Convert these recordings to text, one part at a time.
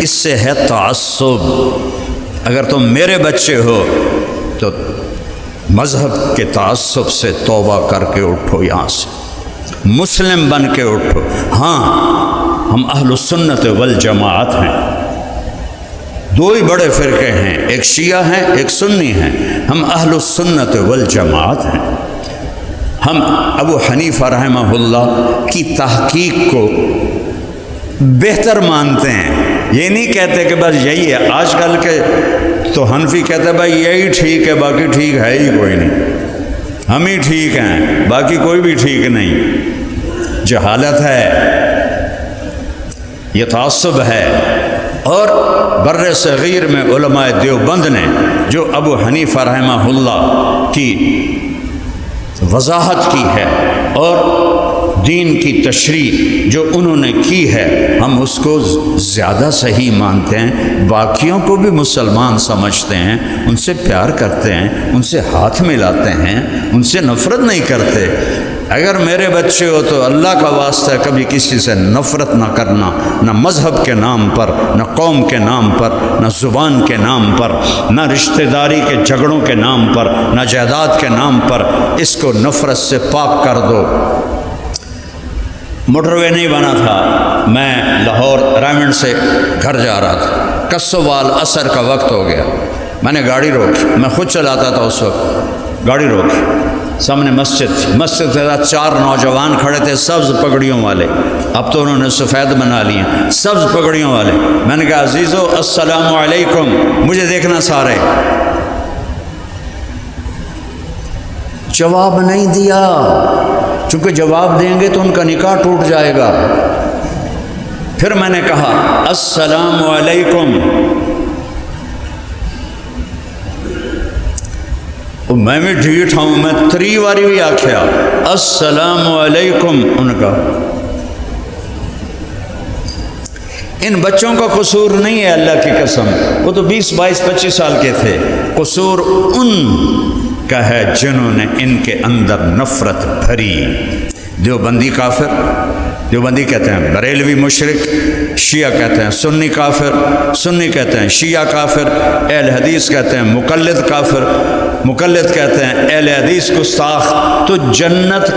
اس سے ہے تعصب۔ اگر تم میرے بچے ہو تو مذہب کے تعصب سے توبہ کر کے اٹھو، یہاں سے مسلم بن کے اٹھو۔ ہاں ہم اہل السنت والجماعت ہیں، دو ہی بڑے فرقے ہیں، ایک شیعہ ہیں ایک سنی ہیں، ہم اہل السنت والجماعت ہیں۔ ہم ابو حنیفہ رحمہ اللہ کی تحقیق کو بہتر مانتے ہیں، یہ نہیں کہتے کہ بس یہی ہے۔ آج کل کے تو حنفی کہتے ہیں بھائی یہی ٹھیک ہے، باقی ٹھیک ہے ہی کوئی نہیں، ہم ہی ٹھیک ہیں باقی کوئی بھی ٹھیک نہیں۔ جہالت ہے، یہ تعصب ہے۔ اور بر صغیر میں علماء دیوبند نے جو ابو حنیفہ رحمہ اللہ کی وضاحت کی ہے اور دین کی تشریح جو انہوں نے کی ہے، ہم اس کو زیادہ صحیح مانتے ہیں۔ باقیوں کو بھی مسلمان سمجھتے ہیں، ان سے پیار کرتے ہیں، ان سے ہاتھ ملاتے ہیں، ان سے نفرت نہیں کرتے۔ اگر میرے بچے ہو تو اللہ کا واسطہ کبھی کسی سے نفرت نہ کرنا، نہ مذہب کے نام پر، نہ قوم کے نام پر، نہ زبان کے نام پر، نہ رشتہ داری کے جھگڑوں کے نام پر، نہ جائیداد کے نام پر۔ اس کو نفرت سے پاک کر دو۔ موٹر وے نہیں بنا تھا، میں لاہور رائمنڈ سے گھر جا رہا تھا، کسوال عصر کا وقت ہو گیا، میں نے گاڑی روکی، میں خود چلاتا تھا اس وقت، گاڑی روکی، سامنے مسجد تھی، مسجد کے ساتھ 4 نوجوان کھڑے تھے سبز پگڑیوں والے، اب تو انہوں نے سفید بنا لیے، سبز پگڑیوں والے۔ میں نے کہا عزیزو السلام علیکم، مجھے دیکھنا سارے، جواب نہیں دیا، چونکہ جواب دیں گے تو ان کا نکاح ٹوٹ جائے گا۔ پھر میں نے کہا السلام علیکم، میں بھی ڈھیٹ ہوں، میں 3 باری بھی آکھیا السلام علیکم۔ ان کا ان بچوں کا قصور نہیں ہے، اللہ کی قسم، وہ تو 20 22 25 سال کے تھے، قصور ان کا ہے جنہوں نے ان کے اندر نفرت بھری۔ دیوبندی کافر، دیوبندی کہتے ہیں بریلوی مشرک، شیعہ کہتے ہیں سنی کافر، سنی کہتے ہیں شیعہ کافر، اہل حدیث کہتے ہیں مقلد کافر، مقلد کہتے ہیں اہل حدیث گستاخ۔ تو جنت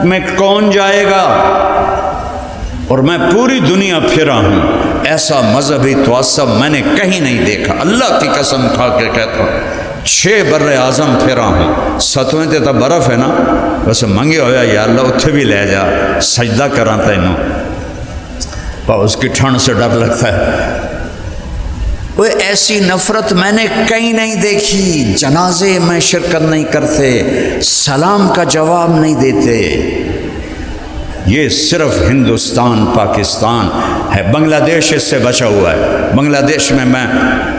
میں کون جائے گا؟ اور میں پوری دنیا پھرا ہوں، ایسا مذہبی تعصب میں نے کہیں نہیں دیکھا، اللہ کی قسم کھا کے کہتا ہوں۔ 6 بر اعظم پھرا ہوں، 7ویں تے تو برف ہے نا، بس منگے ہویا یا اللہ اتھے بھی لے جا، سجدہ کراں تینوں، پر اس کی ٹھنڈ سے ڈر لگتا ہے۔ وہ ایسی نفرت میں نے کہیں نہیں دیکھی۔ جنازے میں شرکت نہیں کرتے، سلام کا جواب نہیں دیتے۔ یہ صرف ہندوستان پاکستان ہے، بنگلہ دیش اس سے بچا ہوا ہے۔ بنگلہ دیش میں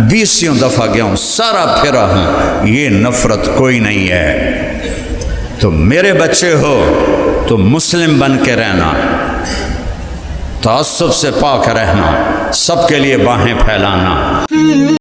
20 دفعہ گیا ہوں، سارا پھرا ہوں، یہ نفرت کوئی نہیں ہے۔ تو میرے بچے ہو تو مسلم بن کے رہنا، تعصب سے پاک رہنا، سب کے لیے باہیں پھیلانا۔